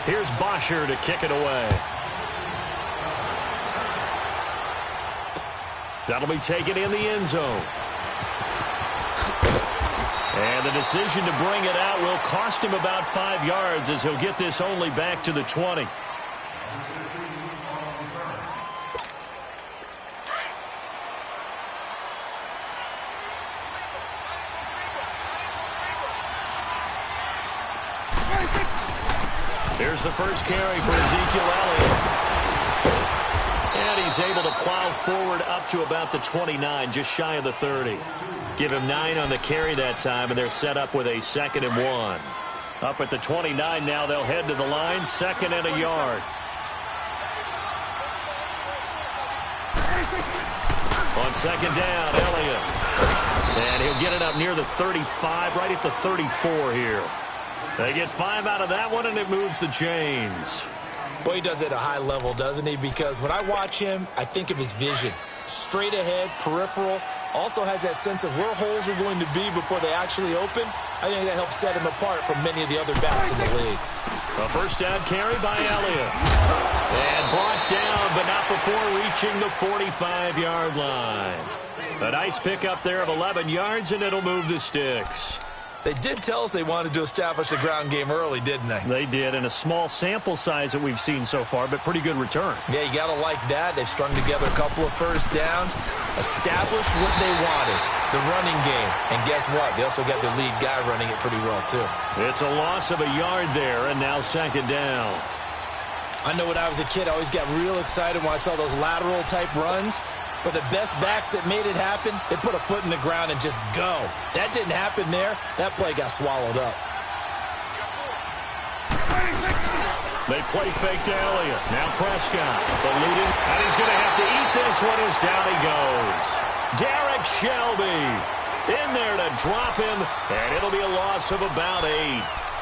Here's Bosher to kick it away. That'll be taken in the end zone. And the decision to bring it out will cost him about 5 yards as he'll get this only back to the 20. Here's the first carry for Ezekiel Elliott. And he's able to plow forward up to about the 29, just shy of the 30. Give him 9 on the carry that time, and they're set up with a 2nd and 1. Up at the 29 now, they'll head to the line, 2nd and a yard. On 2nd down, Elliott. And he'll get it up near the 35, right at the 34 here. They get 5 out of that one, and it moves the chains. Well, he does it at a high level, doesn't he? Because when I watch him, I think of his vision. Straight ahead, peripheral. Also has that sense of where holes are going to be before they actually open. I think that helps set him apart from many of the other backs in the league. A first down carry by Elliott. And brought down, but not before reaching the 45-yard line. A nice pickup there of 11 yards, and it'll move the sticks. They did tell us they wanted to establish the ground game early, didn't they? They did, and a small sample size that we've seen so far, but pretty good return. Yeah, you got to like that. They've strung together a couple of first downs, established what they wanted, the running game. And guess what? They also got their lead guy running it pretty well, too. It's a loss of a yard there, and now 2nd down. I know when I was a kid, I always got real excited when I saw those lateral-type runs. But the best backs that made it happen, they put a foot in the ground and just go. That didn't happen there. That play got swallowed up. They play fake to Elliott. Now Prescott, the leading, and he's going to have to eat this one as down he goes. Derek Shelby in there to drop him, and it'll be a loss of about 8.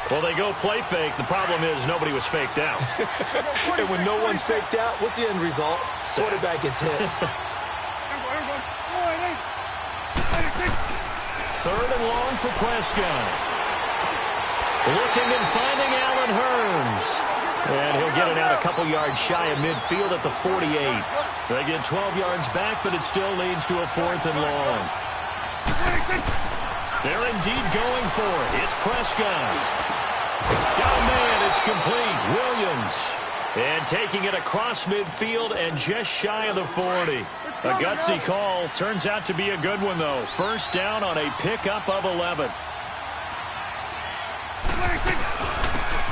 Well, they go play fake. The problem is nobody was faked out. And when no one's faked out, what's the end result? Quarterback gets hit. 3rd and long for Prescott. Looking and finding Allen Hurns. And he'll get it out a couple yards shy of midfield at the 48. They get 12 yards back, but it still leads to a 4th and long. They're indeed going for it. It's Prescott. Oh, man, it's complete. Williams. And taking it across midfield and just shy of the 40. A gutsy call. Turns out to be a good one, though. First down on a pickup of 11.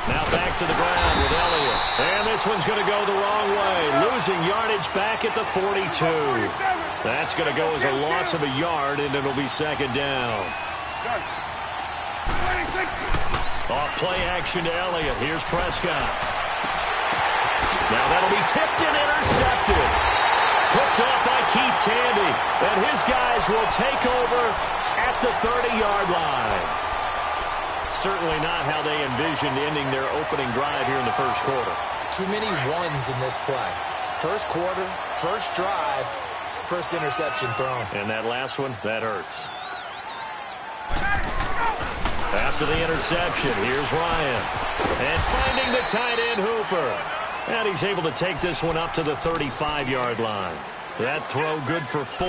Now back to the ground with Elliott. And this one's going to go the wrong way. Losing yardage back at the 42. That's going to go as a loss of a yard, and it'll be 2nd down. Off play action to Elliott. Here's Prescott. Now that'll be tipped and intercepted. Hooked up by Keith Tandy. And his guys will take over at the 30-yard line. Certainly not how they envisioned ending their opening drive here in the first quarter. Too many ones in this play. First quarter, first drive, first interception thrown. And that last one, that hurts. After the interception, here's Ryan. And finding the tight end Hooper. And he's able to take this one up to the 35-yard line. That throw good for 4.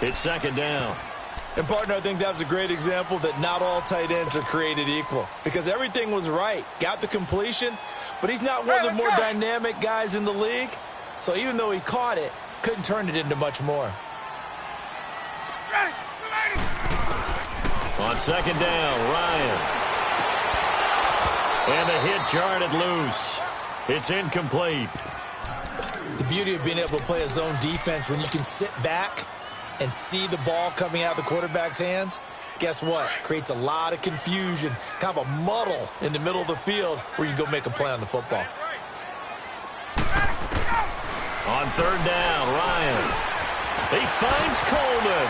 It's 2nd down. And, partner, I think that was a great example that not all tight ends are created equal. Because everything was right. Got the completion, but he's not one of the more dynamic guys in the league. So even though he caught it, couldn't turn it into much more. On 2nd down, Ryan. And the hit jarred it loose. It's incomplete. The beauty of being able to play a zone defense when you can sit back and see the ball coming out of the quarterback's hands, guess what? Creates a lot of confusion, kind of a muddle in the middle of the field where you can go make a play on the football. On 3rd down, Ryan. He finds Coleman.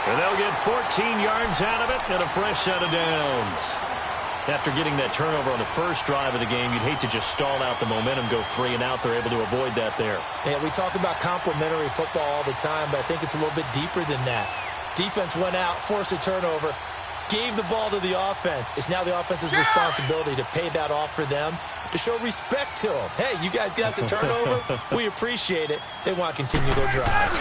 And they'll get 14 yards out of it and a fresh set of downs. After getting that turnover on the first drive of the game, you'd hate to just stall out the momentum, go 3 and out. They're able to avoid that there. Yeah, we talk about complementary football all the time, but I think it's a little bit deeper than that. Defense went out, forced a turnover, gave the ball to the offense. It's now the offense's responsibility to pay that off for them, to show respect to them. Hey, you guys got a turnover? We appreciate it. They want to continue their drive.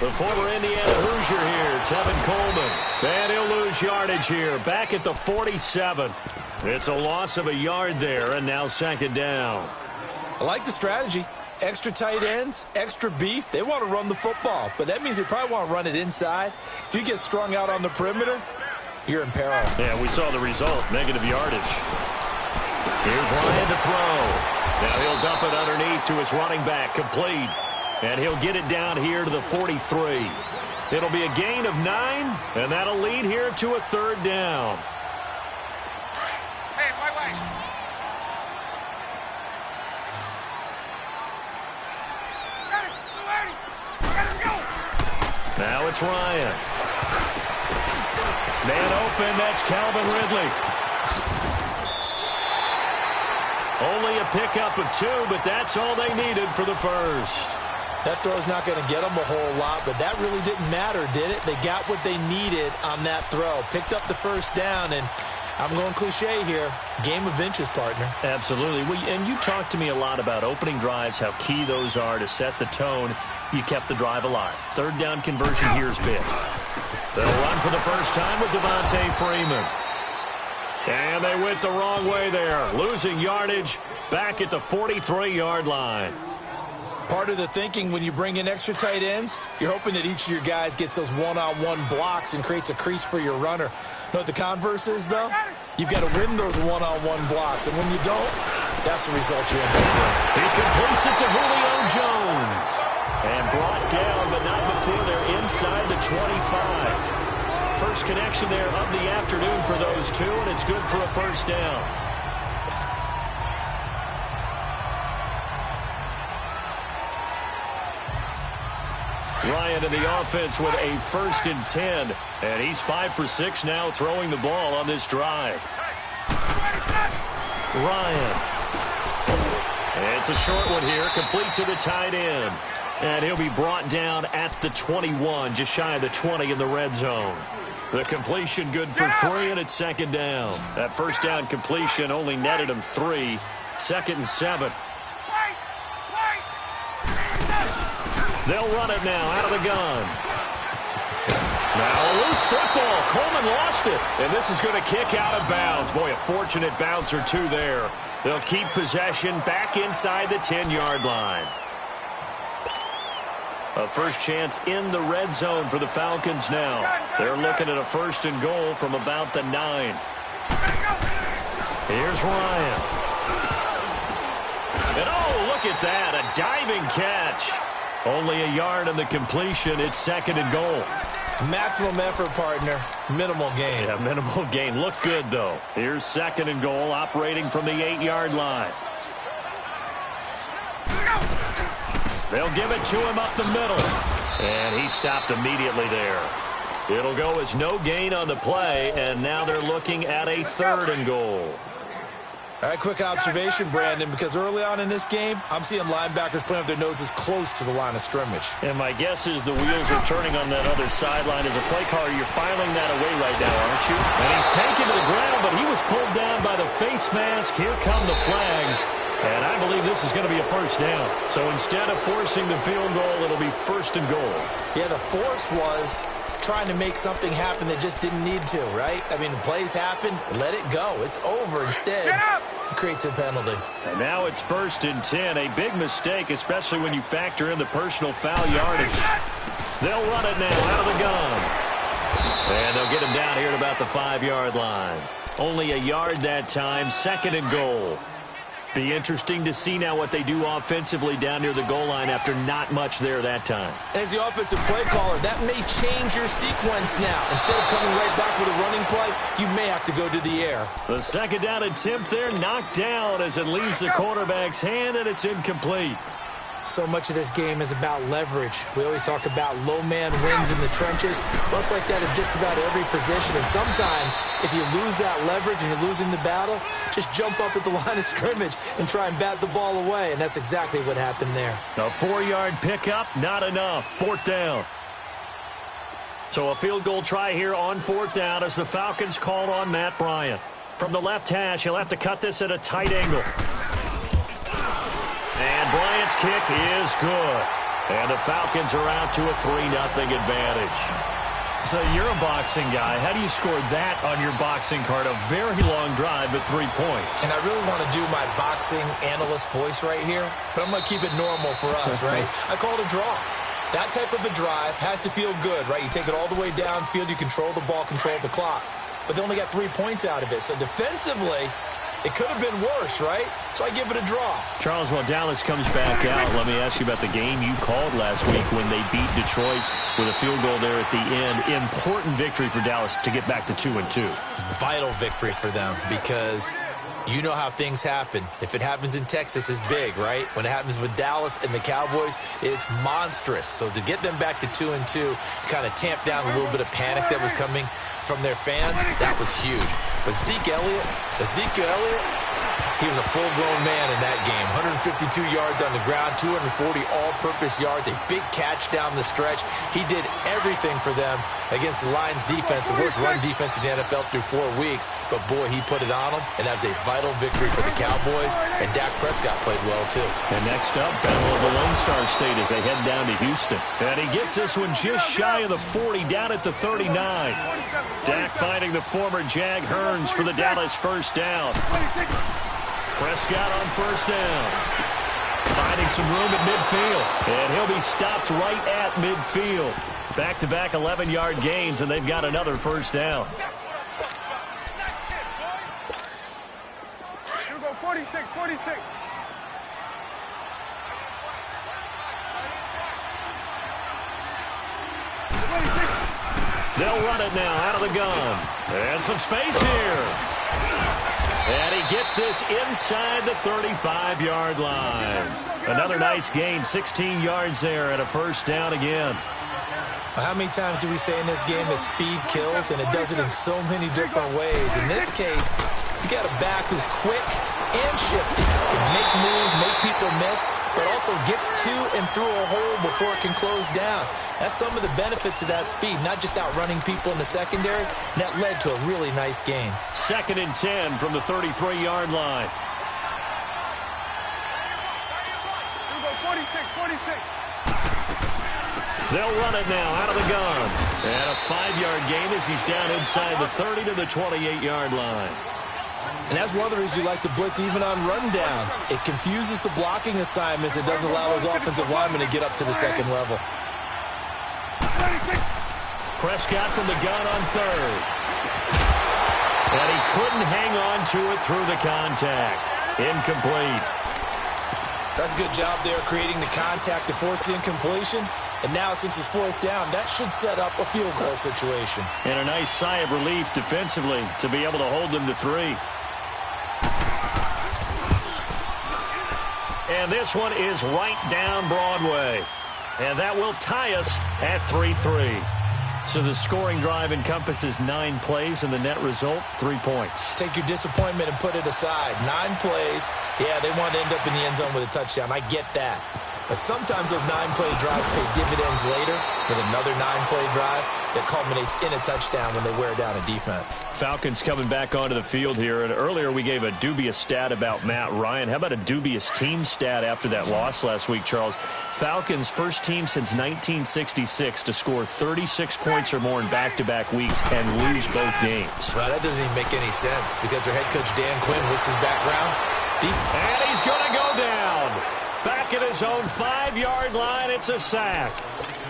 The former Indiana Hoosier here, Tevin Coleman. And he'll lose yardage here, back at the 47. It's a loss of a yard there, and now second down. I like the strategy. Extra tight ends, extra beef. They want to run the football, but that means they probably want to run it inside. If you get strung out on the perimeter, you're in peril. Yeah, we saw the result, negative yardage. Here's Ryan to throw. Now he'll dump it underneath to his running back, complete. And he'll get it down here to the 43. It'll be a gain of 9, and that'll lead here to a third down. Hey, wait. Now it's Ryan. Man open, that's Calvin Ridley. Only a pickup of 2, but that's all they needed for the first. That throw's not going to get them a whole lot, but that really didn't matter, did it? They got what they needed on that throw. Picked up the first down, and I'm going cliche here. Game of inches, partner. Absolutely. And you talked to me a lot about opening drives, how key those are to set the tone. You kept the drive alive. Third down conversion here is big. They'll run for the first time with Devontae Freeman. And they went the wrong way there. Losing yardage back at the 43-yard line. Part of the thinking when you bring in extra tight ends, you're hoping that each of your guys gets those one-on-one blocks and creates a crease for your runner. You know what the converse is, though? You've got to win those one-on-one blocks, and when you don't, that's the result you end up with. He completes it to Julio Jones. And brought down, but not before they're inside the 25. First connection there of the afternoon for those two, and it's good for a first down. Ryan in the offense with a 1st and 10. And he's 5 for 6 now throwing the ball on this drive. Ryan. It's a short one here, complete to the tight end. And he'll be brought down at the 21, just shy of the 20 in the red zone. The completion good for 3, and it's second down. That first down completion only netted him 3. 2nd and 7. They'll run it now out of the gun. Now a loose football. Coleman lost it. And this is going to kick out of bounds. Boy, a fortunate bounce or two there. They'll keep possession back inside the 10-yard line. A first chance in the red zone for the Falcons now. They're looking at a 1st and goal from about the 9. Here's Ryan. And oh, look at that. A diving catch. Only a yard on the completion. It's 2nd and goal. Maximum effort, partner. Minimal gain. Yeah, minimal gain. Look good, though. Here's 2nd and goal, operating from the 8-yard line. They'll give it to him up the middle. And he stopped immediately there. It'll go as no gain on the play, and now they're looking at a 3rd and goal. All right, quick observation, Brandon, because early on in this game, I'm seeing linebackers playing with their noses close to the line of scrimmage. And my guess is the wheels are turning on that other sideline. As a play caller, you're filing that away right now, aren't you? And he's taken to the ground, but he was pulled down by the face mask. Here come the flags. And I believe this is going to be a first down. So instead of forcing the field goal, it'll be 1st and goal. Yeah, the force was trying to make something happen that just didn't need to, right? I mean, plays happen, let it go. It's over. Instead, he creates a penalty. And now it's 1st and 10. A big mistake, especially when you factor in the personal foul yardage. They'll run it now out of the gun. And they'll get him down here at about the 5-yard line. Only a yard that time, 2nd and goal. Be interesting to see now what they do offensively down near the goal line after not much there that time. As the offensive play caller, that may change your sequence now. Instead of coming right back with a running play, you may have to go to the air. The 2nd down attempt there knocked down as it leaves the quarterback's hand, and it's incomplete. So much of this game is about leverage. We always talk about low man wins in the trenches. Well, it's like that in just about every position. And sometimes, if you lose that leverage and you're losing the battle, just jump up at the line of scrimmage and try and bat the ball away. And that's exactly what happened there. A 4-yard pickup, not enough. 4th down. So a field goal try here on 4th down as the Falcons called on Matt Bryant. From the left hash, he'll have to cut this at a tight angle. And Bryant's kick is good. And the Falcons are out to a 3-0 advantage. So you're a boxing guy. How do you score that on your boxing card? A very long drive, but 3 points. And I really want to do my boxing analyst voice right here, but I'm going to keep it normal for us, right? I call it a draw. That type of a drive has to feel good, right? You take it all the way downfield, you control the ball, control the clock. But they only got 3 points out of it. So defensively, it could have been worse, right? So I give it a draw. Charles, while Dallas comes back out, let me ask you about the game you called last week when they beat Detroit with a field goal there at the end. Important victory for Dallas to get back to 2-2. Vital victory for them because you know how things happen. If it happens in Texas, it's big, right? When it happens with Dallas and the Cowboys, it's monstrous. So to get them back to 2-2, kind of tamp down a little bit of panic that was coming from their fans, that was huge. But Ezekiel Elliott, he was a full-grown man in that game. 152 yards on the ground, 240 all-purpose yards, a big catch down the stretch. He did everything for them against the Lions defense, the worst run defense in the NFL through 4 weeks. But, boy, he put it on them, and that was a vital victory for the Cowboys. And Dak Prescott played well, too. And next up, Battle of the Lone Star State as they head down to Houston. And he gets this one just shy of the 40, down at the 39. Dak finding the former Jag Hearns for the Dallas first down. Prescott on first down. Finding some room at midfield. And he'll be stopped right at midfield. Back-to-back 11-yard gains, and they've got another first down. Here we go, 46. They'll run it now out of the gun. And some space here. And he gets this inside the 35-yard line. Another nice gain, 16 yards there and a first down again. How many times do we say in this game that speed kills, and it does it in so many different ways? In this case, you got a back who's quick and shifty, can make moves, make people miss, but also gets to and through a hole before it can close down. That's some of the benefits of that speed, not just outrunning people in the secondary, and that led to a really nice gain. 2nd and 10 from the 33-yard line. Here we go, 46. They'll run it now out of the gun. And a 5-yard gain as he's down inside the 30 to the 28-yard line. And that's one of the reasons you like to blitz even on rundowns. It confuses the blocking assignments. It doesn't allow those offensive linemen to get up to the second level. Prescott from the gun on third. And he couldn't hang on to it through the contact. Incomplete. That's a good job there creating the contact to force the incompletion. And now, since it's 4th down, that should set up a field goal situation. And a nice sigh of relief defensively to be able to hold them to 3. And this one is right down Broadway. And that will tie us at 3-3. So the scoring drive encompasses 9 plays, and the net result, 3 points. Take your disappointment and put it aside. 9 plays. Yeah, they want to end up in the end zone with a touchdown. I get that. But sometimes those 9-play drives pay dividends later with another 9-play drive that culminates in a touchdown when they wear down a defense. Falcons coming back onto the field here. And earlier we gave a dubious stat about Matt Ryan. How about a dubious team stat after that loss last week, Charles? Falcons first team since 1966 to score 36 points or more in back-to-back weeks and lose both games. Well, that doesn't even make any sense because their head coach Dan Quinn, what's his background? And he's going to go down. Back at his own 5-yard line, it's a sack.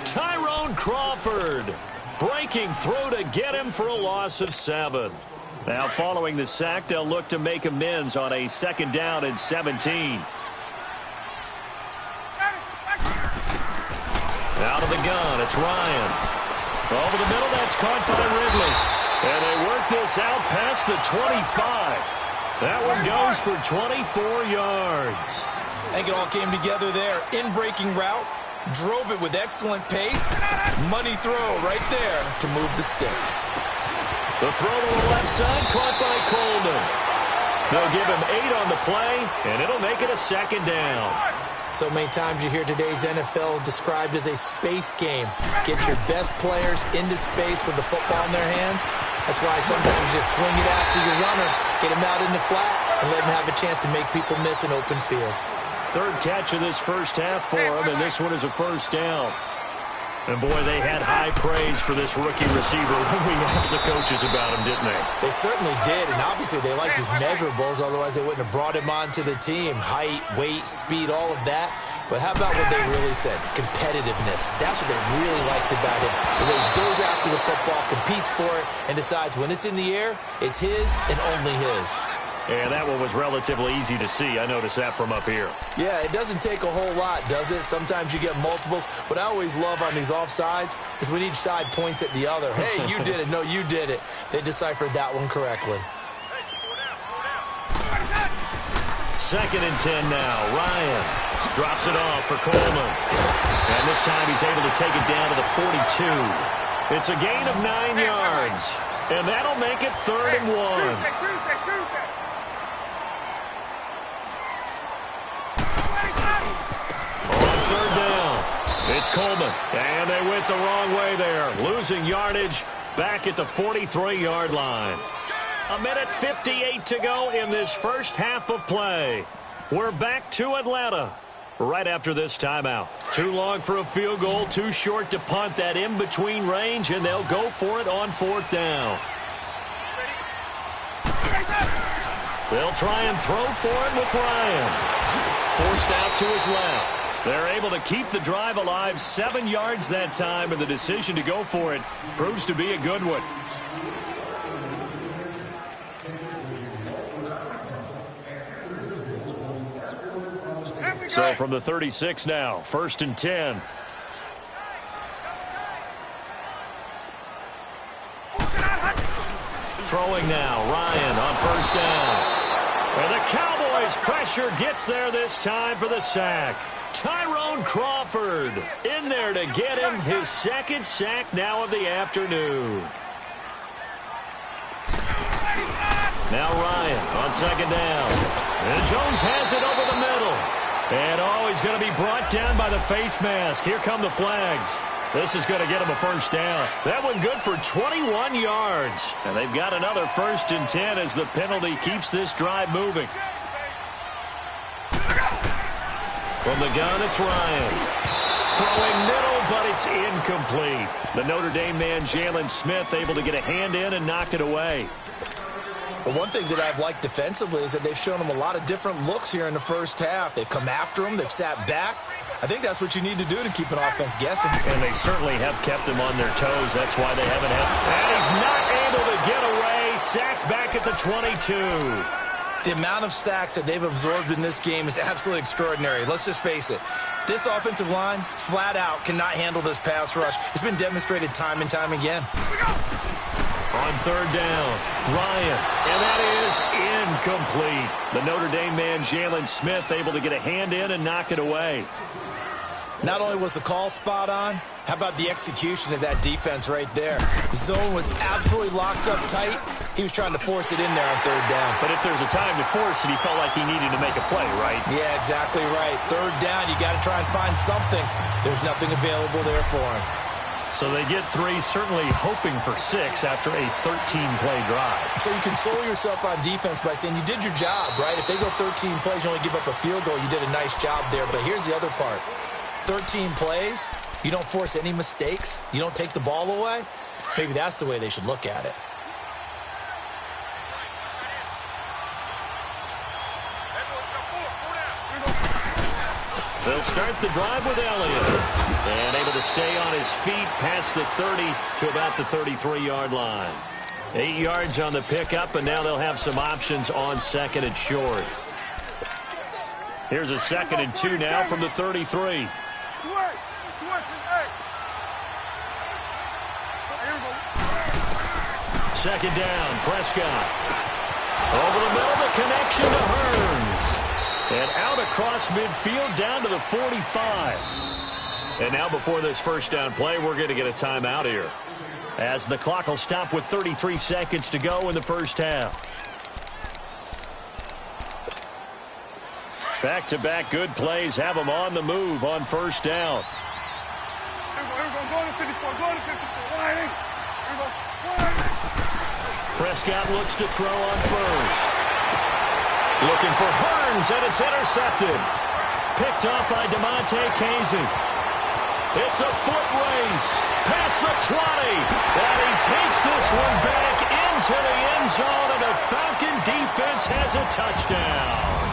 Tyrone Crawford breaking through to get him for a loss of 7. Now following the sack, they'll look to make amends on a 2nd down and 17. Out of the gun, it's Ryan. Over the middle, that's caught by Ridley. And they work this out past the 25. That one goes for 24 yards. I think it all came together there. In-breaking route, drove it with excellent pace. Money throw right there to move the sticks. The throw to the left side, caught by Coleman. They'll give him 8 on the play, and it'll make it a 2nd down. So many times you hear today's NFL described as a space game. Get your best players into space with the football in their hands. That's why sometimes you just swing it out to your runner, get him out in the flat, and let him have a chance to make people miss an open field. Third catch of this first half for him, and this one is a first down. And, boy, they had high praise for this rookie receiver when we asked the coaches about him, didn't they? They certainly did, and obviously they liked his measurables. Otherwise, they wouldn't have brought him onto the team. Height, weight, speed, all of that. But how about what they really said? Competitiveness. That's what they really liked about him. The way he goes after the football, competes for it, and decides when it's in the air, it's his and only his. And that one was relatively easy to see. I noticed that from up here. Yeah, it doesn't take a whole lot, does it? Sometimes you get multiples. What I always love on these offsides is when each side points at the other. Hey, you did it. No, you did it. They deciphered that one correctly. Second and 10 now. Ryan drops it off for Coleman. And this time he's able to take it down to the 42. It's a gain of 9 yards. And that'll make it 3rd and 1. Tuesday. On 3rd down, it's Coleman. And they went the wrong way there. Losing yardage back at the 43-yard line. 1:58 to go in this first half of play. We're back to Atlanta right after this timeout. Too long for a field goal, too short to punt that in-between range, and they'll go for it on 4th down. They'll try and throw for it with Ryan. Forced out to his left. They're able to keep the drive alive, 7 yards that time, and the decision to go for it proves to be a good one. So from the 36 now, 1st and 10. Throwing now, Ryan on 1st down. And the Cowboys' pressure gets there this time for the sack. Tyrone Crawford in there to get him his 2nd sack now of the afternoon. Now Ryan on 2nd down. And Jones has it over the middle. And he's going to be brought down by the face mask. Here come the flags. This is going to get him a 1st down. That one good for 21 yards. And they've got another 1st and 10 as the penalty keeps this drive moving. From the gun, it's Ryan. Throwing middle, but it's incomplete. The Notre Dame man, Jalen Smith, able to get a hand in and knock it away. But one thing that I've liked defensively is that they've shown him a lot of different looks here in the first half. They've come after him. They've sat back. I think that's what you need to do to keep an offense guessing. And they certainly have kept them on their toes. That's why they haven't had... And he's not able to get away. Sacked back at the 22. The amount of sacks that they've absorbed in this game is absolutely extraordinary. Let's just face it. This offensive line, flat out, cannot handle this pass rush. It's been demonstrated time and time again. On 3rd down, Ryan, and that is incomplete. The Notre Dame man, Jalen Smith, able to get a hand in and knock it away. Not only was the call spot on, how about the execution of that defense right there? The zone was absolutely locked up tight. He was trying to force it in there on 3rd down. But if there's a time to force it, he felt like he needed to make a play, right? Yeah, exactly right. 3rd down, you got to try and find something. There's nothing available there for him. So they get 3, certainly hoping for 6 after a 13-play drive. So you console yourself on defense by saying you did your job, right? If they go 13 plays, you only give up a field goal, you did a nice job there. But here's the other part. 13 plays, you don't force any mistakes, you don't take the ball away. Maybe that's the way they should look at it. They'll start the drive with Elliott. And able to stay on his feet past the 30 to about the 33-yard line. 8 yards on the pickup, and now they'll have some options on 2nd and short. Here's a 2nd and 2 now from the 33. Second down, Prescott. Over the middle, the connection to Hearns. And out across midfield down to the 45. And now before this 1st down play, we're going to get a timeout here, as the clock will stop with 33 seconds to go in the first half. Back-to-back good plays have them on the move on first down. Go to 54. Go to 54. Prescott looks to throw on first. Looking for Hearns, and it's intercepted. Picked off by DeMonte Casey. It's a foot race past the 20. And he takes this one back into the end zone, and the Falcon defense has a touchdown.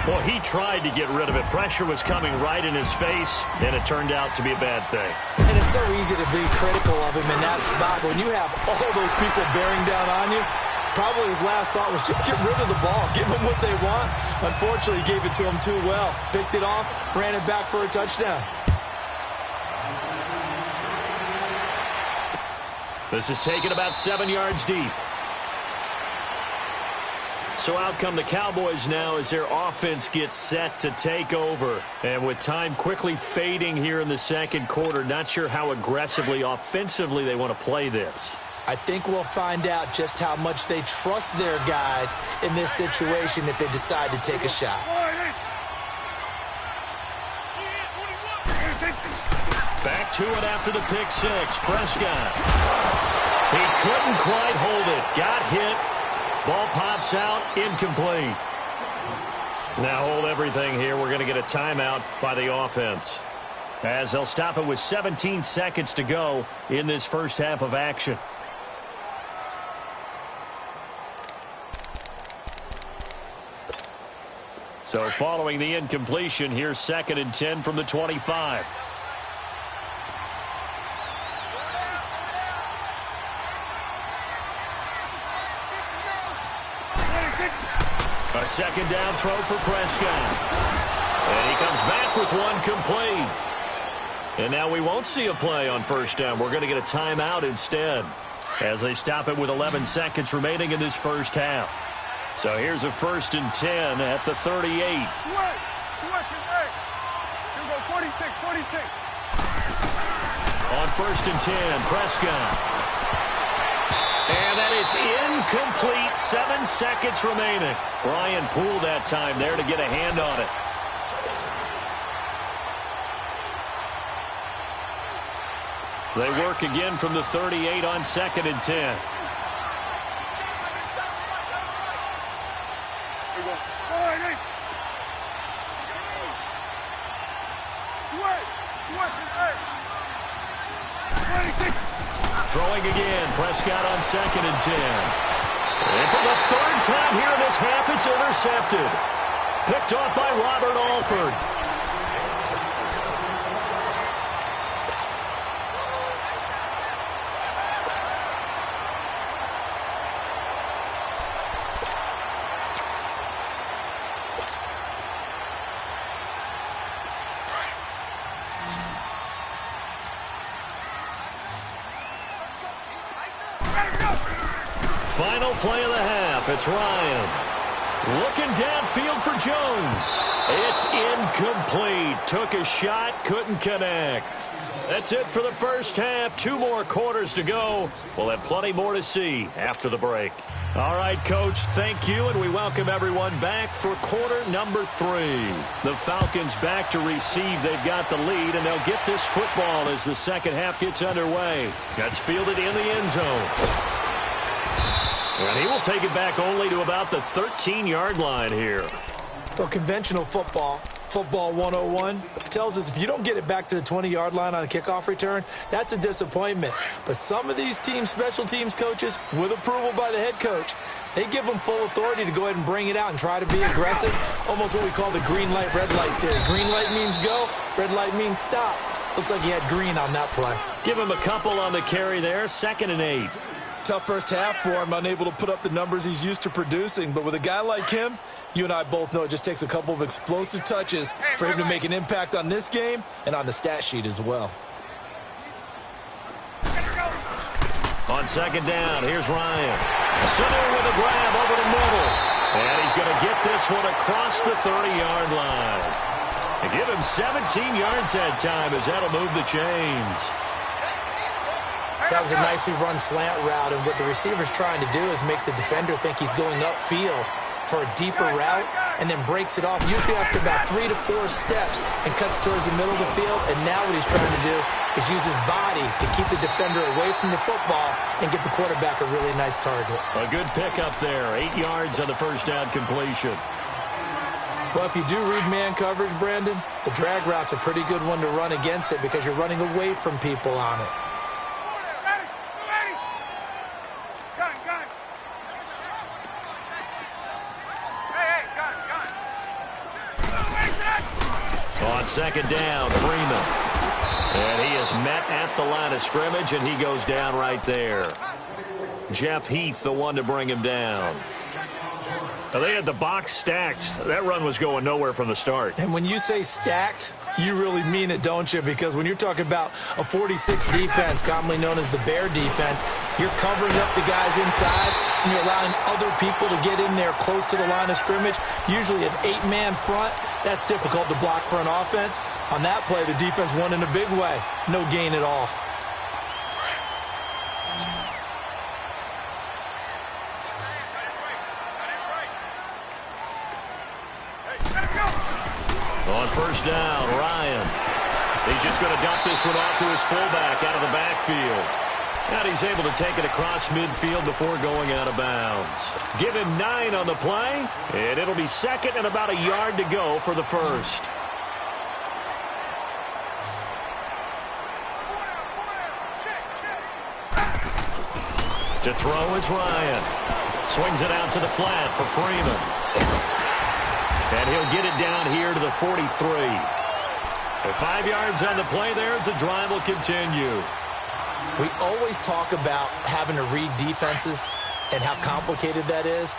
Well, he tried to get rid of it. Pressure was coming right in his face, and it turned out to be a bad thing. And it's so easy to be critical of him in that spot. When you have all those people bearing down on you, probably his last thought was just get rid of the ball. Give them what they want. Unfortunately, he gave it to them too well. Picked it off, ran it back for a touchdown. This is taken about 7 yards deep. So out come the Cowboys now as their offense gets set to take over. And with time quickly fading here in the second quarter, not sure how aggressively, offensively they want to play this. I think we'll find out just how much they trust their guys in this situation if they decide to take a shot. Back to it after the pick six. Prescott. He couldn't quite hold it. Got hit. Ball pops out. Incomplete. Now hold everything here. We're going to get a timeout by the offense, as they'll stop it with 17 seconds to go in this first half of action. So following the incompletion, here's 2nd and 10 from the 25. A second down throw for Prescott. And he comes back with one complete. And now we won't see a play on first down. We're going to get a timeout instead, as they stop it with 11 seconds remaining in this first half. So here's a 1st and 10 at the 38. Switch it, hey. Here we go, 46. On 1st and 10, Prescott. And that is incomplete. 7 seconds remaining. Ryan Poole that time there to get a hand on it. They work again from the 38 on 2nd and 10. Throwing again, Prescott on 2nd and 10. And for the 3rd time here in this half, it's intercepted. Picked off by Robert Alford. Final play of the half. It's Ryan. Looking downfield for Jones. It's incomplete. Took a shot, couldn't connect. That's it for the first half. 2 more quarters to go. We'll have plenty more to see after the break. All right, Coach, thank you, and we welcome everyone back for quarter number 3. The Falcons back to receive. They've got the lead, and they'll get this football as the second half gets underway. That's fielded in the end zone. And he will take it back only to about the 13-yard line here. Well, conventional football 101, tells us if you don't get it back to the 20-yard line on a kickoff return, that's a disappointment. But some of these special teams coaches, with approval by the head coach, they give them full authority to go ahead and bring it out and try to be aggressive. Almost what we call the green light, red light theory. Green light means go, red light means stop. Looks like he had green on that play. Give him a couple on the carry there, 2nd and 8. Tough first half for him, unable to put up the numbers he's used to producing. But with a guy like him, you and I both know it just takes a couple of explosive touches for him to make an impact on this game and on the stat sheet as well. On 2nd down, here's Ryan. Sanu with a grab over the middle. And he's going to get this one across the 30-yard line. And give him 17 yards that time as that'll move the chains. That was a nicely run slant route, and what the receiver's trying to do is make the defender think he's going upfield for a deeper route and then breaks it off, usually after about 3 to 4 steps, and cuts towards the middle of the field. And now what he's trying to do is use his body to keep the defender away from the football and give the quarterback a really nice target. A good pickup there. 8 yards on the first down completion. Well, if you do read man coverage, Brandon, the drag route's a pretty good one to run against it because you're running away from people on it. On second down, Freeman. And he is met at the line of scrimmage, and he goes down right there. Jeff Heath, the one to bring him down. Now, they had the box stacked. That run was going nowhere from the start. And when you say stacked, you really mean it, don't you? Because when you're talking about a 46 defense, commonly known as the Bear defense, you're covering up the guys inside, and you're allowing other people to get in there close to the line of scrimmage. Usually an 8-man front, that's difficult to block for an offense. On that play, the defense won in a big way. No gain at all. On first down, Ryan. He's just going to dump this one off to his fullback out of the backfield. And he's able to take it across midfield before going out of bounds. Give him 9 on the play, and it'll be second and about a yard to go for the first. To throw is Ryan. Swings it out to the flat for Freeman. And he'll get it down here to the 43. 5 yards on the play there as the drive will continue. We always talk about having to read defenses and how complicated that is.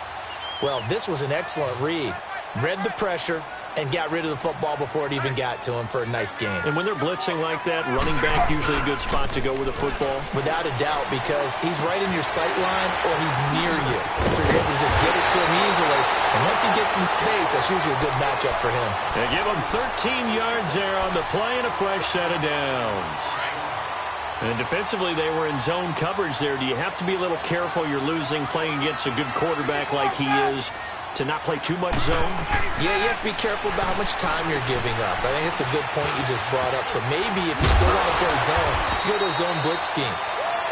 Well, this was an excellent read. Read the pressure and got rid of the football before it even got to him for a nice game. And when they're blitzing like that, running back usually a good spot to go with the football? Without a doubt, because he's right in your sight line or he's near you. So you're able to just get it to him easily. And once he gets in space, that's usually a good matchup for him. They give him 13 yards there on the play and a fresh set of downs. And defensively, they were in zone coverage there. Do you have to be a little careful you're losing playing against a good quarterback like he is to not play too much zone? Yeah, you have to be careful about how much time you're giving up. I think it's a good point you just brought up. So maybe if you still want to play zone, you go to a zone blitz scheme.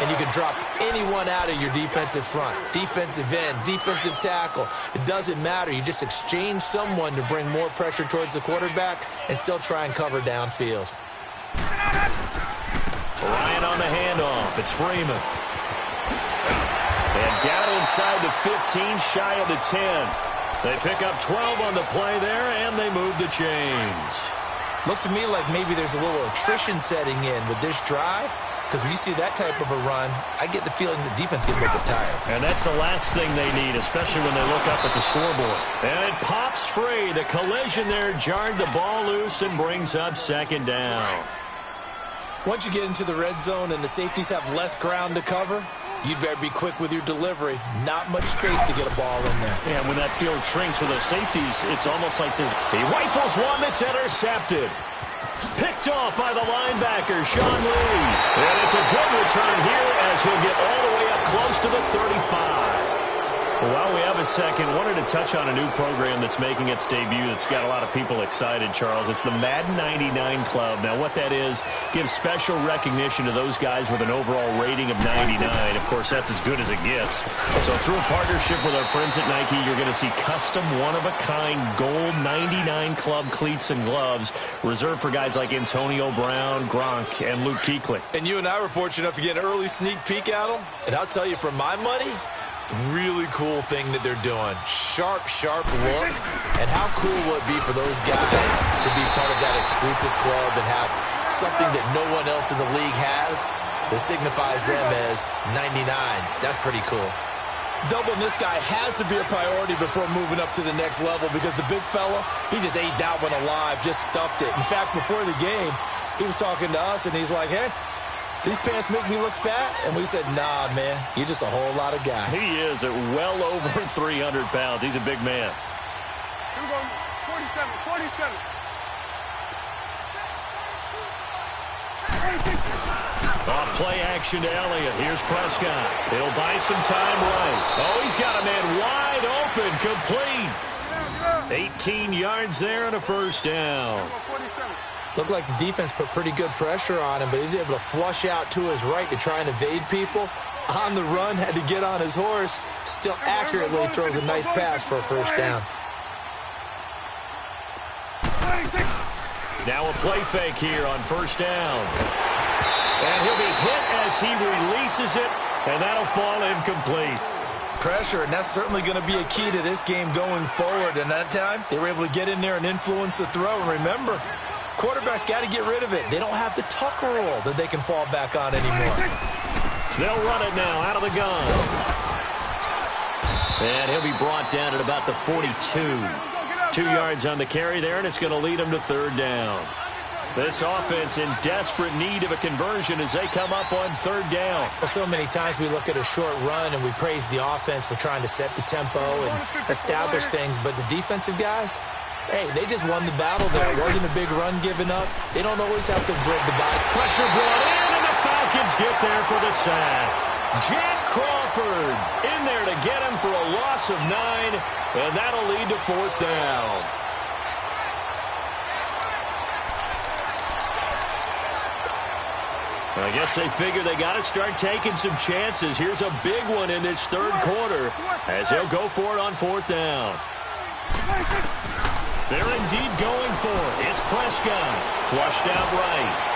And you can drop anyone out of your defensive front. Defensive end, defensive tackle. It doesn't matter. You just exchange someone to bring more pressure towards the quarterback and still try and cover downfield. Ryan on the handoff. It's Freeman. And down inside the 15, shy of the 10. They pick up 12 on the play there, and they move the chains. Looks to me like maybe there's a little attrition setting in with this drive. Because when you see that type of a run, I get the feeling the defense gets a little bit tired. And that's the last thing they need, especially when they look up at the scoreboard. And it pops free. The collision there jarred the ball loose and brings up second down. Once you get into the red zone and the safeties have less ground to cover, you'd better be quick with your delivery. Not much space to get a ball in there. Yeah, when that field shrinks with those safeties, it's almost like he rifles one that's intercepted. Picked off by the linebacker, Sean Lee. And it's a good return here as he'll get all the way up close to the 35. Well, we have a second. Wanted to touch on a new program that's making its debut that's got a lot of people excited, Charles. It's the Madden 99 Club. Now, what that is, gives special recognition to those guys with an overall rating of 99. Of course, that's as good as it gets. So through a partnership with our friends at Nike, you're going to see custom one-of-a-kind gold 99 Club cleats and gloves reserved for guys like Antonio Brown, Gronk, and Luke Kuechly. And you and I were fortunate enough to get an early sneak peek at them. And I'll tell you, for my money, really cool thing that they're doing. Sharp, sharp look. And how cool will it be for those guys to be part of that exclusive club and have something that no one else in the league has that signifies them as 99s. That's pretty cool. Doubling this guy has to be a priority before moving up to the next level because the big fella, he just ate that one alive, just stuffed it. In fact, before the game, he was talking to us and he's like, hey, these pants make me look fat? And we said, nah, man, you're just a whole lot of guy. He is at well over 300 pounds. He's a big man. Here we go. 47. Off play action to Elliott. Here's Prescott. He'll buy some time right. Oh, he's got a man wide open. incomplete. 18 yards there and a first down. Looked like the defense put pretty good pressure on him, but he's able to flush out to his right to try and evade people. On the run, had to get on his horse. Still accurately throws a nice pass for a first down. Now a play fake here on first down. And he'll be hit as he releases it, and that'll fall incomplete. Pressure, and that's certainly going to be a key to this game going forward. And that time, they were able to get in there and influence the throw. And remember, quarterbacks got to get rid of it. They don't have the tuck roll that they can fall back on anymore. They'll run it now out of the gun. And he'll be brought down at about the 42. 2 yards on the carry there, and it's going to lead him to third down. This offense in desperate need of a conversion as they come up on third down. Well, so many times we look at a short run and we praise the offense for trying to set the tempo and establish things, but the defensive guys, hey, they just won the battle there. It wasn't a big run given up. They don't always have to absorb the body. Pressure brought in, and the Falcons get there for the sack. Jack Crawford in there to get him for a loss of 9, and that'll lead to fourth down. I guess they figure they got to start taking some chances. Here's a big one in this third quarter as he'll go for it on fourth down. They're indeed going for it. It's Prescott. Flushed out right.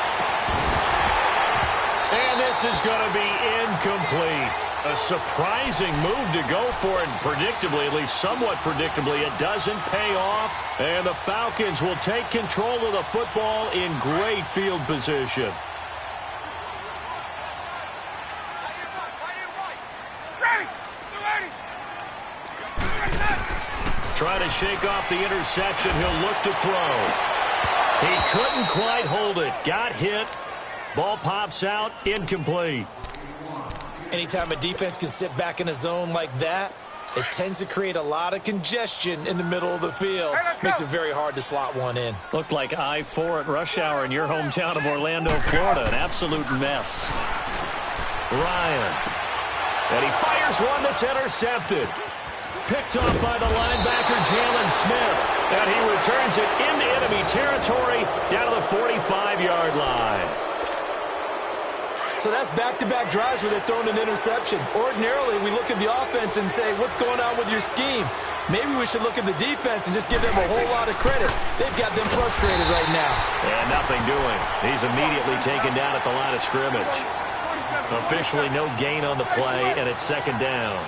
And this is going to be incomplete. A surprising move to go for it. Predictably, at least somewhat predictably, it doesn't pay off. And the Falcons will take control of the football in great field position. Trying to shake off the interception. He'll look to throw. He couldn't quite hold it. Got hit. Ball pops out. Incomplete. Anytime a defense can sit back in a zone like that, it tends to create a lot of congestion in the middle of the field. Makes it very hard to slot one in. Looked like I-4 at rush hour in your hometown of Orlando, Florida. An absolute mess. Ryan. And he fires one that's intercepted. Picked off by the linebacker, Jalen Smith. And he returns it into enemy territory down to the 45-yard line. So that's back-to-back drives where they're throwing an interception. Ordinarily, we look at the offense and say, what's going on with your scheme? Maybe we should look at the defense and just give them a whole lot of credit. They've got them frustrated right now. And nothing doing. He's immediately taken down at the line of scrimmage. Officially no gain on the play, and it's second down.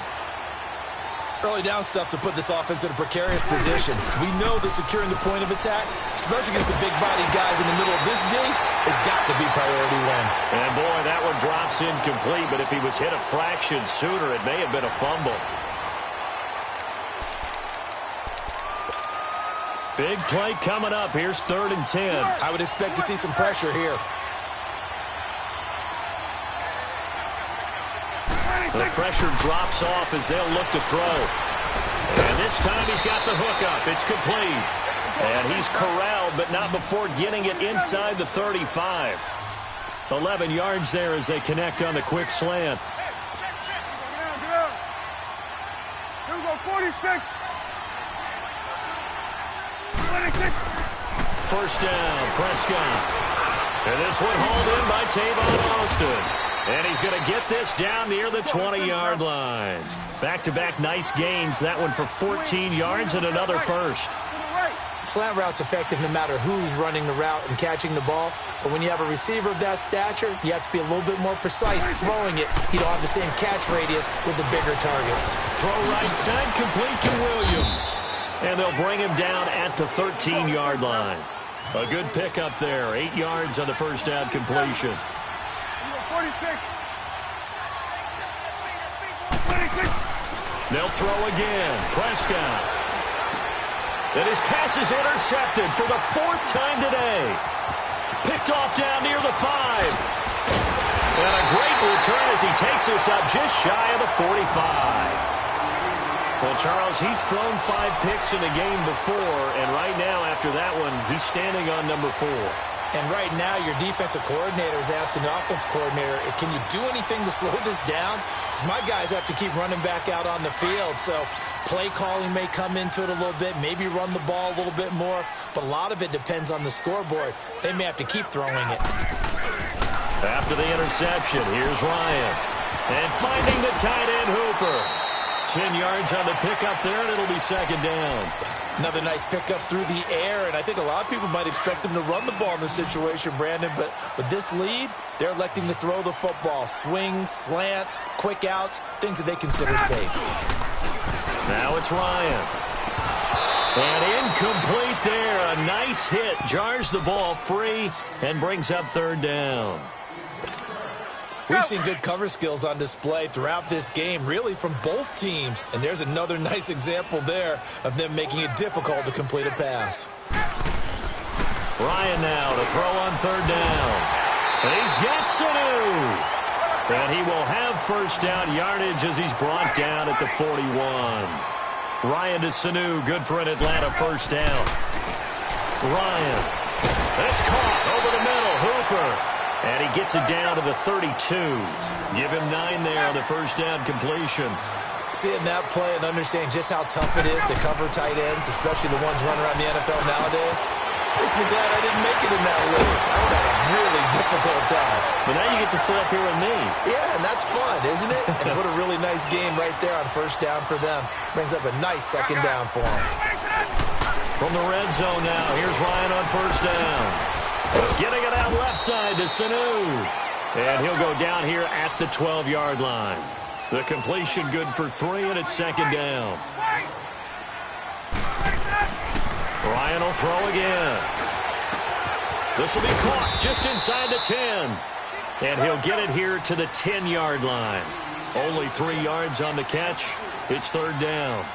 Early down stuff to put this offense in a precarious position. We know that securing the point of attack, especially against the big-bodied guys in the middle of this D, has got to be priority one. And, boy, that one drops incomplete, but if he was hit a fraction sooner, it may have been a fumble. Big play coming up. Here's 3rd and 10. I would expect to see some pressure here. The pressure drops off as they'll look to throw. And this time he's got the hookup. It's complete. And he's corralled, but not before getting it inside the 35. 11 yards there as they connect on the quick slant. Here we go, 46. First down, Prescott. And this one hauled in by Tavon Austin. And he's going to get this down near the 20-yard line. Back-to-back nice gains. That one for 14 yards and another first. Slant route's effective no matter who's running the route and catching the ball. But when you have a receiver of that stature, you have to be a little bit more precise throwing it. You don't have the same catch radius with the bigger targets. Throw right side, complete to Williams. And they'll bring him down at the 13-yard line. A good pickup there. 8 yards on the first down completion. 46. They'll throw again. Prescott. And his pass is intercepted for the 4th time today. Picked off down near the 5. And a great return as he takes this up just shy of the 45. Well, Charles, he's thrown 5 picks in a game before, and right now after that one, he's standing on number 4. And right now, your defensive coordinator is asking the offense coordinator, can you do anything to slow this down? Because my guys have to keep running back out on the field. So play calling may come into it a little bit, maybe run the ball a little bit more. But a lot of it depends on the scoreboard. They may have to keep throwing it. After the interception, here's Ryan. And finding the tight end Hooper. 10 yards on the pickup there, and it'll be second down. Another nice pickup through the air, and I think a lot of people might expect them to run the ball in this situation, Brandon, but with this lead, they're electing to throw the football. Swings, slants, quick outs, things that they consider safe. Now it's Ryan. And incomplete there. A nice hit. Jars the ball free and brings up third down. We've seen good cover skills on display throughout this game, really from both teams. And there's another nice example there of them making it difficult to complete a pass. Ryan now to throw on third down. And he's got Sanu. And he will have first down yardage as he's brought down at the 41. Ryan to Sanu, good for an Atlanta first down. Ryan. That's caught over the middle. Hooper. And he gets it down to the 32. Give him 9 there on the first down completion. Seeing that play and understanding just how tough it is to cover tight ends, especially the ones running around the NFL nowadays, makes me glad I didn't make it in that league. I would have a really difficult time. But now you get to sit up here with me. Yeah, and that's fun, isn't it? And what a really nice game right there on first down for them. Brings up a nice second down for them. From the red zone now, here's Ryan on first down. Getting it out left side to Sanu. And he'll go down here at the 12-yard line. The completion good for 3, and it's second down. Ryan will throw again. This will be caught just inside the 10. And he'll get it here to the 10-yard line. Only 3 yards on the catch. It's third down.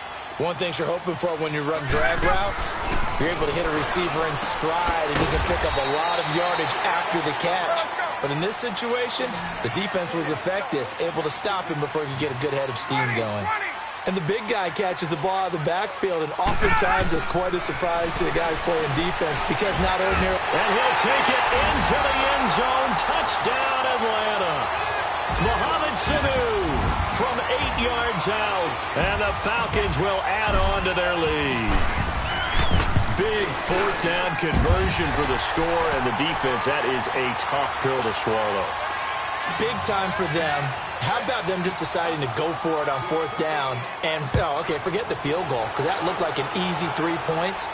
One thing you're hoping for when you run drag routes, you're able to hit a receiver in stride, and he can pick up a lot of yardage after the catch. But in this situation, the defense was effective, able to stop him before he could get a good head of steam going. And the big guy catches the ball out of the backfield, and oftentimes it's quite a surprise to the guys playing defense because not ordinary. And he'll take it into the end zone. Touchdown, Atlanta. Mohamed Sanu from 8 yards out, and the Falcons will add on to their lead. Big fourth down conversion for the score, and the defense, that is a tough pill to swallow. Big time for them. How about them just deciding to go for it on fourth down and, forget the field goal, because that looked like an easy 3 points.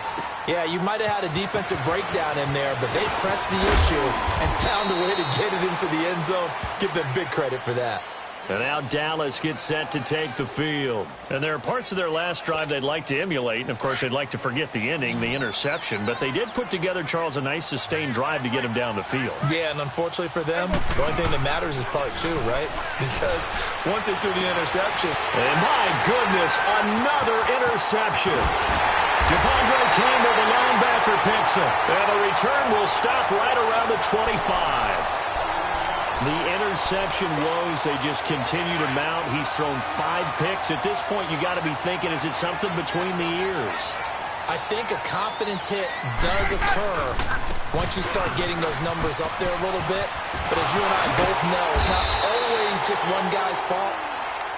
Yeah, you might have had a defensive breakdown in there, but they pressed the issue and found a way to get it into the end zone. Give them big credit for that. And now Dallas gets set to take the field. And there are parts of their last drive they'd like to emulate. And, of course, they'd like to forget the ending, the interception. But they did put together, Charles, a nice sustained drive to get him down the field. Yeah, and unfortunately for them, the only thing that matters is part 2, right? Because once they threw the interception. And, my goodness, another interception. Devondre Campbell, the linebacker, picks him. And the return will stop right around the 25. The interception woes, they just continue to mount. He's thrown 5 picks. At this point, you got to be thinking, is it something between the ears? I think a confidence hit does occur once you start getting those numbers up there a little bit. But as you and I both know, it's not always just one guy's fault.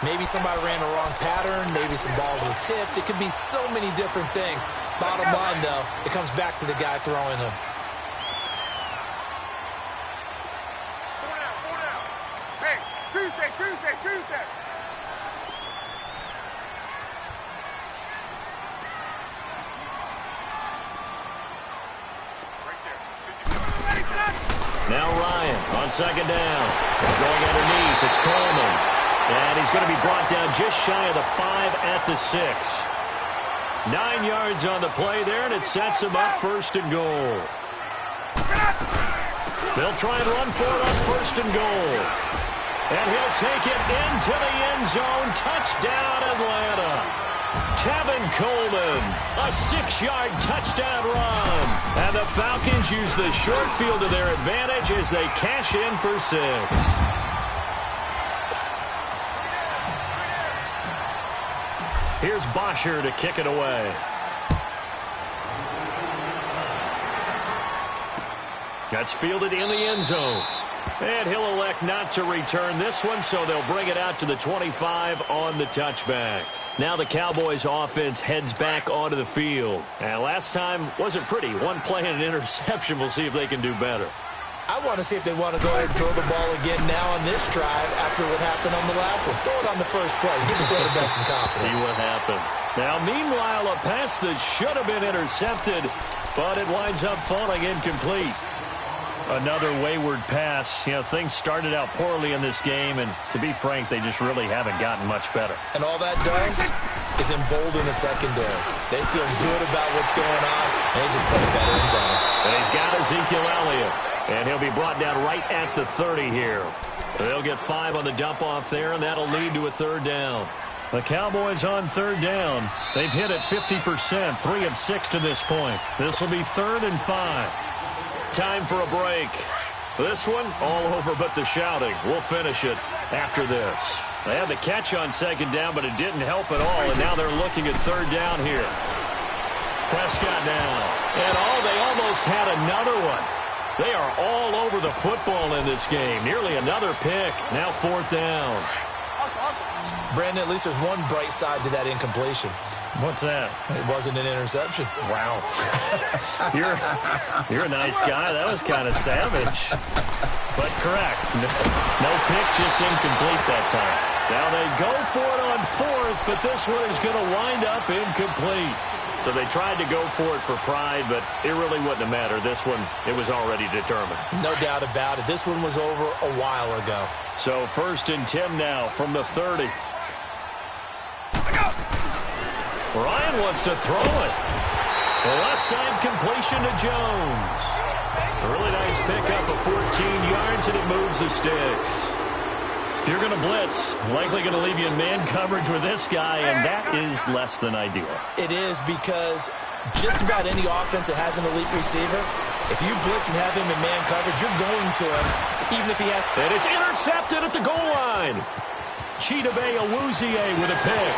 Maybe somebody ran a wrong pattern. Maybe some balls were tipped. It could be so many different things. Bottom line, though, it comes back to the guy throwing them. Tuesday. Now Ryan on second down. Going underneath, it's Coleman. And he's going to be brought down just shy of the 5 at the 6. 9 yards on the play there, and it sets him up first and goal. They'll try and run for it on first and goal. And he'll take it into the end zone. Touchdown, Atlanta. Tevin Coleman, a 6-yard touchdown run. And the Falcons use the short field to their advantage as they cash in for 6. Here's Bosher to kick it away. That's fielded in the end zone. And he'll elect not to return this one, so they'll bring it out to the 25 on the touchback. Now the Cowboys offense heads back onto the field. And last time wasn't pretty. One play and an interception. We'll see if they can do better. I want to see if they want to go ahead and throw the ball again now on this drive after what happened on the last one. Throw it on the first play. Give the quarterback some confidence. See what happens. Now, meanwhile, a pass that should have been intercepted, but it winds up falling incomplete. Another wayward pass. You know, things started out poorly in this game, and to be frank, they just really haven't gotten much better. And all that does is embolden the secondary. They feel good about what's going on, and they just play better and better. And he's got Ezekiel Elliott, and he'll be brought down right at the 30 here. They'll get 5 on the dump-off there, and that'll lead to a third down. The Cowboys on third down. They've hit it 50%, 3 of 6 to this point. This will be 3rd and 5. Time for a break. This one, all over but the shouting. We'll finish it after this. They had the catch on second down, but it didn't help at all, and now they're looking at third down here. Prescott now. And they almost had another one. They are all over the football in this game. Nearly another pick. Now 4th down. Brandon, at least there's one bright side to that incompletion. What's that? It wasn't an interception. Wow. You're a nice guy. That was kind of savage. But correct. No pick, just incomplete that time. Now they go for it on 4th, but this one is going to wind up incomplete. So they tried to go for it for pride, but it really wouldn't have mattered. This one, it was already determined. No doubt about it. This one was over a while ago. So 1st and 10 now from the 30. Ryan wants to throw it. The left side completion to Jones. A really nice pickup of 14 yards, and it moves the sticks. If you're going to blitz, likely going to leave you in man coverage with this guy, and that is less than ideal. It is, because just about any offense that has an elite receiver, if you blitz and have him in man coverage, you're going to him, even if he has... And it's intercepted at the goal line. Chidobe Awuzie with a pick.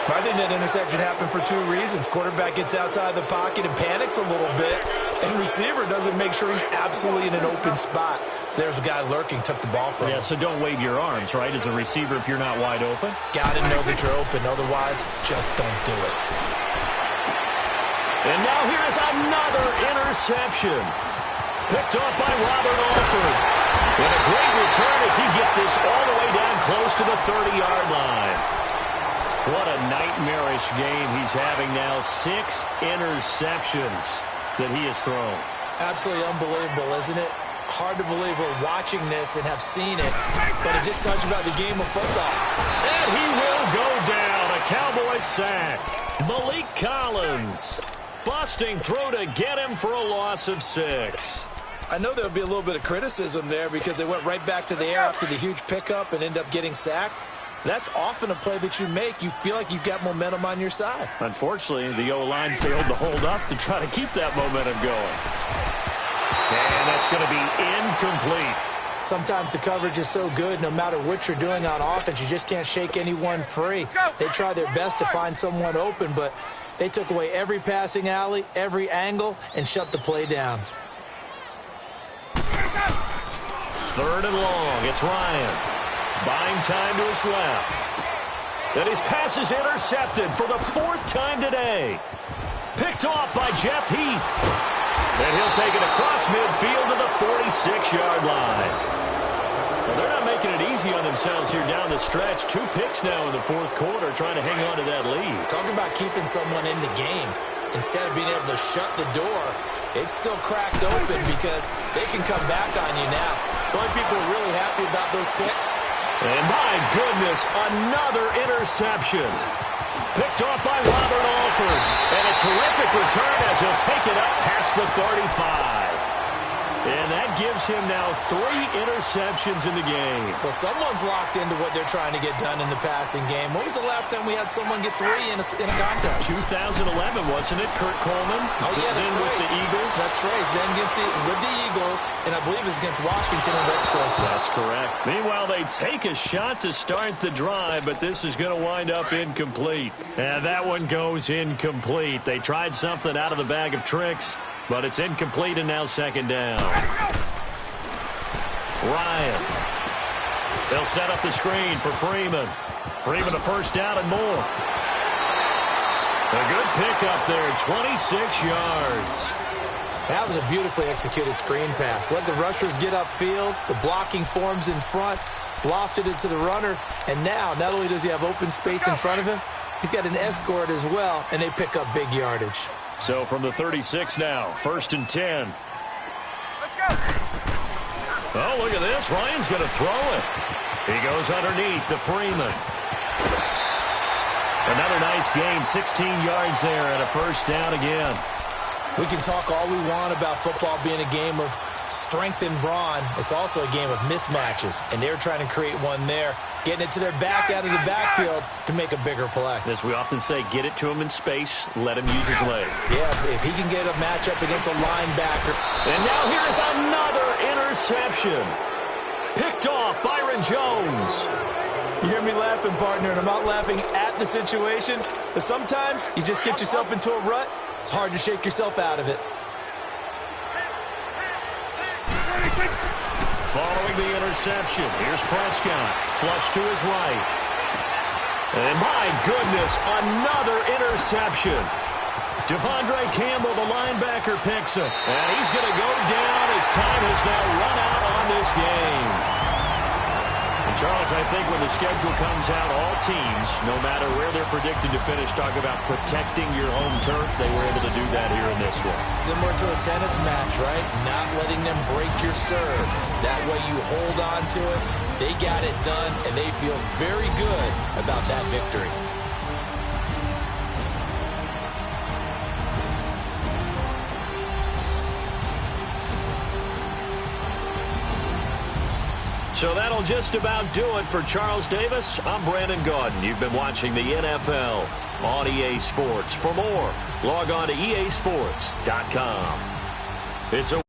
I think that interception happened for 2 reasons. Quarterback gets outside the pocket and panics a little bit, and receiver doesn't make sure he's absolutely in an open spot. So there's a guy lurking, took the ball from him. Yeah, so don't wave your arms, right, as a receiver if you're not wide open. Got to know that you're open. Otherwise, just don't do it. And now here is another interception. Picked off by Robert Alford. And a great return as he gets this all the way down close to the 30-yard line. What a nightmarish game he's having now. 6 interceptions that he has thrown. Absolutely unbelievable, isn't it? Hard to believe we're watching this and have seen it, but it just touched about the game of football. And he will go down. A Cowboys sack. Malik Collins busting through to get him for a loss of 6. I know there'll be a little bit of criticism there because they went right back to the air after the huge pickup and end up getting sacked. That's often a play that you make. You feel like you've got momentum on your side. Unfortunately, the O-line failed to hold up to try to keep that momentum going. And that's going to be incomplete. Sometimes the coverage is so good, no matter what you're doing on offense, you just can't shake anyone free. They try their best to find someone open, but they took away every passing alley, every angle, and shut the play down. 3rd and long. It's Ryan. Buying time to his left. And his pass is intercepted for the 4th time today. Picked off by Jeff Heath. And he'll take it across midfield to the 46-yard line. Well, they're not making it easy on themselves here down the stretch. 2 picks now in the 4th quarter, trying to hang on to that lead. Talk about keeping someone in the game. Instead of being able to shut the door, it's still cracked open because they can come back on you now. The only people who are really happy about those picks. And my goodness, another interception. Picked off by Robert Alford. And a terrific return as he'll take it up past the 35. And that gives him now 3 interceptions in the game. Well, someone's locked into what they're trying to get done in the passing game. When was the last time we had someone get 3 in a contest? 2011, wasn't it, Kurt Coleman? Oh, yeah, that's right. With the Eagles. That's right. Then with the Eagles, and I believe it's against Washington and Rex Grossman. That's correct. Meanwhile, they take a shot to start the drive, but this is going to wind up incomplete. And that one goes incomplete. They tried something out of the bag of tricks, but it's incomplete and now second down. Ryan. They'll set up the screen for Freeman. Freeman a first down and more. A good pickup there, 26 yards. That was a beautifully executed screen pass. Let the rushers get upfield. The blocking forms in front. Lofted it to the runner. And now, not only does he have open space in front of him, he's got an escort as well, and they pick up big yardage. So from the 36 now, 1st and 10. Let's go. Oh, look at this. Ryan's going to throw it. He goes underneath to Freeman. Another nice gain, 16 yards there and a first down again. We can talk all we want about football being a game of strength and brawn. It's also a game of mismatches, and they're trying to create one there, getting it to their back out of the backfield to make a bigger play. As we often say, get it to him in space, let him use his leg. Yeah, if he can get a matchup against a linebacker. And now here's another interception. Picked off Byron Jones. You hear me laughing, partner, and I'm not laughing at the situation, but sometimes you just get yourself into a rut. It's hard to shake yourself out of it. Following the interception, here's Prescott. Flush to his right. And my goodness, another interception. Devondre Campbell, the linebacker, picks him. And he's going to go down. His time has now run out on this game. And Charles, I think when the schedule comes out, all teams, no matter where they're predicted to finish, talk about protecting your home turf. They were able to do that here in this one. Similar to a tennis match, right? Not letting them break your serve. That way you hold on to it. They got it done, and they feel very good about that victory. So that'll just about do it for Charles Davis. I'm Brandon Gaudin. You've been watching the NFL on EA Sports. For more, log on to easports.com. It's a